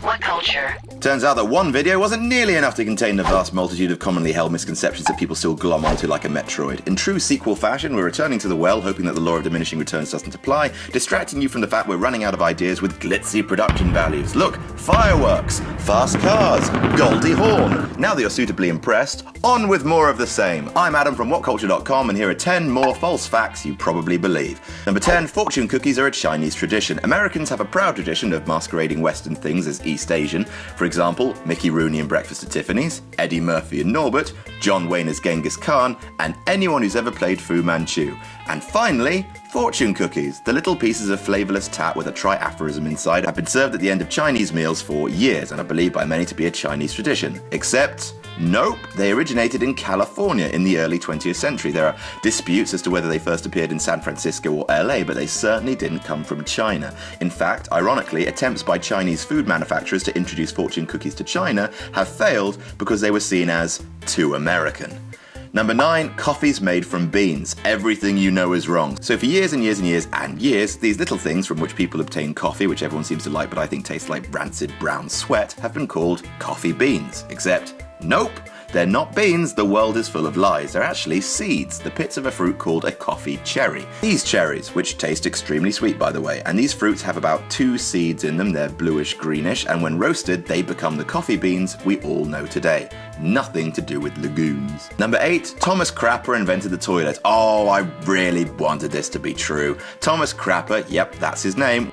What culture? Turns out that one video wasn't nearly enough to contain the vast multitude of commonly held misconceptions that people still glom onto like a Metroid. In true sequel fashion, we're returning to the well, hoping that the law of diminishing returns doesn't apply, distracting you from the fact we're running out of ideas with glitzy production values. Look, fireworks, fast cars, Goldie Hawn. Now that you're suitably impressed, on with more of the same. I'm Adam from WhatCulture.com, and here are 10 more false facts you probably believe. Number 10, fortune cookies are a Chinese tradition. Americans have a proud tradition of masquerading Western things as East Asian. For example, Mickey Rooney in Breakfast at Tiffany's, Eddie Murphy in Norbert, John Wayne as Genghis Khan, and anyone who's ever played Fu Manchu. And finally, fortune cookies, the little pieces of flavourless tat with a tri-aphorism inside, have been served at the end of Chinese meals for years and are believed by many to be a Chinese tradition. Except, nope, they originated in California in the early 20th century. There are disputes as to whether they first appeared in San Francisco or LA, but they certainly didn't come from China. In fact, ironically, attempts by Chinese food manufacturers to introduce fortune cookies to China have failed because they were seen as too American. Number 9, coffee's made from beans. Everything you know is wrong. So for years and years and years and years, these little things from which people obtain coffee, which everyone seems to like but I think tastes like rancid brown sweat, have been called coffee beans. Except, nope, they're not beans. The world is full of lies. They're actually seeds, the pits of a fruit called a coffee cherry. These cherries, which taste extremely sweet by the way, and these fruits have about 2 seeds in them. They're bluish greenish, and when roasted, they become the coffee beans we all know today. Nothing to do with legumes. Number 8, Thomas Crapper invented the toilet. Oh, I really wanted this to be true. Thomas Crapper, yep, that's his name,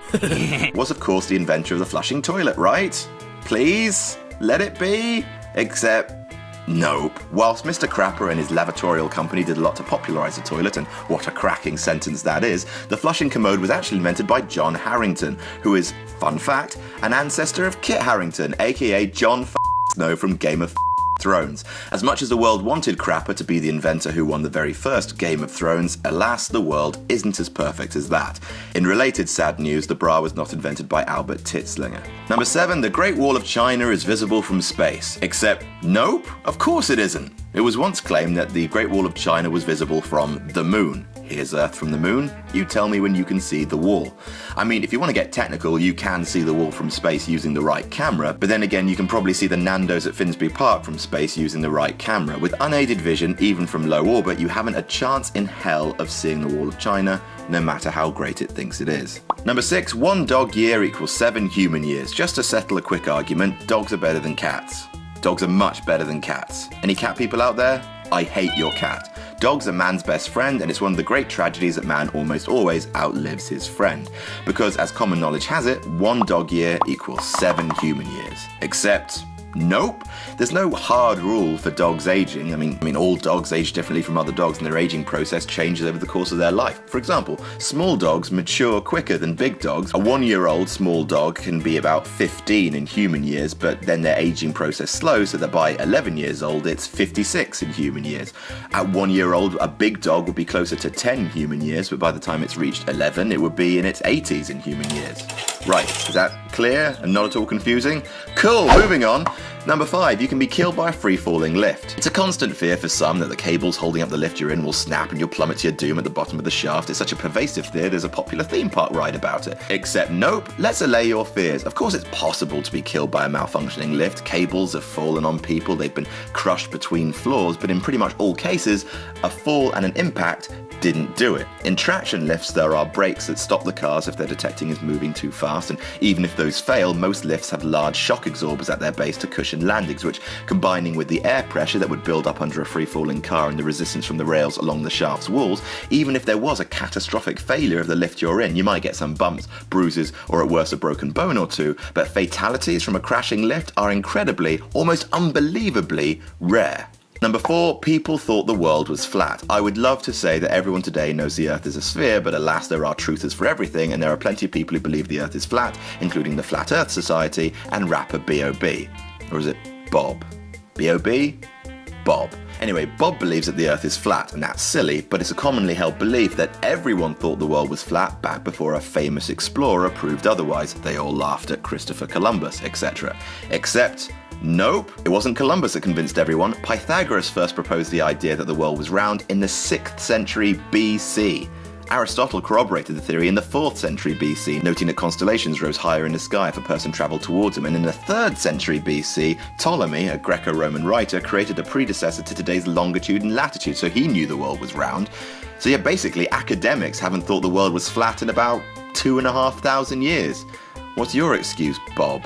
was of course the inventor of the flushing toilet, right? Please, let it be. Except, nope. Whilst Mr. Crapper and his lavatorial company did a lot to popularise the toilet, and what a cracking sentence that is, the flushing commode was actually invented by John Harrington, who is, fun fact, an ancestor of Kit Harington, aka Jon Snow from Game of Thrones. As much as the world wanted Crapper to be the inventor who won the very first Game of Thrones, alas, the world isn't as perfect as that. In related sad news, the bra was not invented by Albert Titslinger. Number 7, the Great Wall of China is visible from space. Except, nope, of course it isn't. It was once claimed that the Great Wall of China was visible from the moon. Here's Earth from the moon. You tell me when you can see the wall. I mean, if you want to get technical, you can see the wall from space using the right camera, but then again, you can probably see the Nando's at Finsbury Park from space using the right camera. With unaided vision, even from low orbit, you haven't a chance in hell of seeing the Wall of China, no matter how great it thinks it is. Number 6, 1 dog year equals 7 human years. Just to settle a quick argument, dogs are better than cats. Dogs are much better than cats. Any cat people out there? I hate your cat. Dogs are man's best friend, and it's one of the great tragedies that man almost always outlives his friend. Because as common knowledge has it, 1 dog year equals 7 human years. Except, nope. There's no hard rule for dogs aging. I mean, all dogs age differently from other dogs, and their aging process changes over the course of their life. For example, small dogs mature quicker than big dogs. A 1-year-old small dog can be about 15 in human years, but then their aging process slows so that by 11 years old, it's 56 in human years. At 1-year-old, a big dog would be closer to 10 human years, but by the time it's reached 11, it would be in its 80s in human years. Right, is that clear and not at all confusing? Cool, moving on. Number 5, you can be killed by a free-falling lift. It's a constant fear for some that the cables holding up the lift you're in will snap and you'll plummet to your doom at the bottom of the shaft. It's such a pervasive fear, there's a popular theme park ride about it. Except nope, let's allay your fears. Of course it's possible to be killed by a malfunctioning lift. Cables have fallen on people, they've been crushed between floors, but in pretty much all cases, a fall and an impact didn't do it. In traction lifts, there are brakes that stop the cars if their detecting is moving too fast, and even if those fail, most lifts have large shock absorbers at their base to cushion landings, which, combining with the air pressure that would build up under a free-falling car and the resistance from the rails along the shaft's walls, even if there was a catastrophic failure of the lift you're in, you might get some bumps, bruises, or at worst a broken bone or two, but fatalities from a crashing lift are incredibly, almost unbelievably rare. Number 4, people thought the world was flat. I would love to say that everyone today knows the Earth is a sphere, but alas, there are truthers for everything, and there are plenty of people who believe the Earth is flat, including the Flat Earth Society and rapper B.O.B. Or is it Bob? B.O.B.? Bob. Anyway, Bob believes that the Earth is flat, and that's silly, but it's a commonly held belief that everyone thought the world was flat back before a famous explorer proved otherwise. They all laughed at Christopher Columbus, etc. Except, nope, it wasn't Columbus that convinced everyone. Pythagoras first proposed the idea that the world was round in the 6th century BC. Aristotle corroborated the theory in the 4th century BC, noting that constellations rose higher in the sky if a person travelled towards them. And in the 3rd century BC, Ptolemy, a Greco-Roman writer, created a predecessor to today's longitude and latitude, so he knew the world was round. So yeah, basically, academics haven't thought the world was flat in about 2,500 years. What's your excuse, Bob?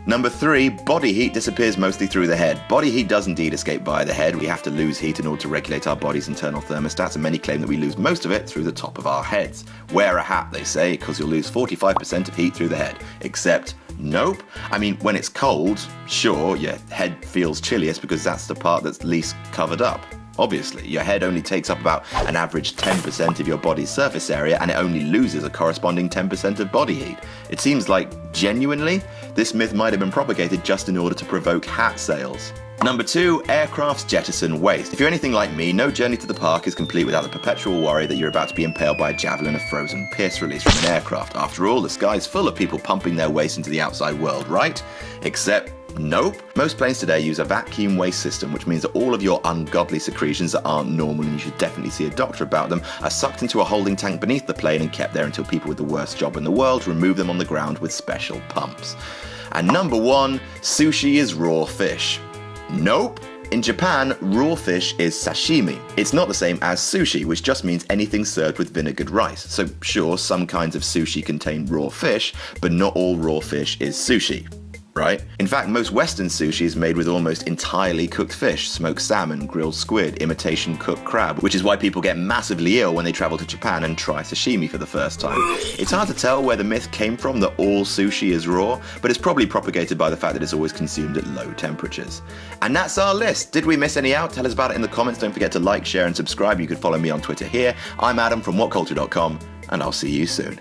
Number 3, body heat disappears mostly through the head. Body heat does indeed escape via the head. We have to lose heat in order to regulate our body's internal thermostats, and many claim that we lose most of it through the top of our heads. Wear a hat, they say, because you'll lose 45% of heat through the head. Except, nope. I mean, when it's cold, sure, your head feels chilliest because that's the part that's least covered up. Obviously, your head only takes up about an average 10% of your body's surface area, and it only loses a corresponding 10% of body heat. It seems like, genuinely, this myth might have been propagated just in order to provoke hat sales. Number 2, aircrafts jettison waste. If you're anything like me, no journey to the park is complete without the perpetual worry that you're about to be impaled by a javelin of frozen piss released from an aircraft. After all, the sky's full of people pumping their waste into the outside world, right? Except, nope. Most planes today use a vacuum waste system, which means that all of your ungodly secretions that aren't normal and you should definitely see a doctor about them are sucked into a holding tank beneath the plane and kept there until people with the worst job in the world remove them on the ground with special pumps. And number 1, sushi is raw fish. Nope. In Japan, raw fish is sashimi. It's not the same as sushi, which just means anything served with vinegared rice. So sure, some kinds of sushi contain raw fish, but not all raw fish is sushi. Right? In fact, most Western sushi is made with almost entirely cooked fish, smoked salmon, grilled squid, imitation cooked crab, which is why people get massively ill when they travel to Japan and try sashimi for the first time. It's hard to tell where the myth came from that all sushi is raw, but it's probably propagated by the fact that it's always consumed at low temperatures. And that's our list. Did we miss any out? Tell us about it in the comments. Don't forget to like, share, and subscribe. You can follow me on Twitter here. I'm Adam from WhatCulture.com, and I'll see you soon.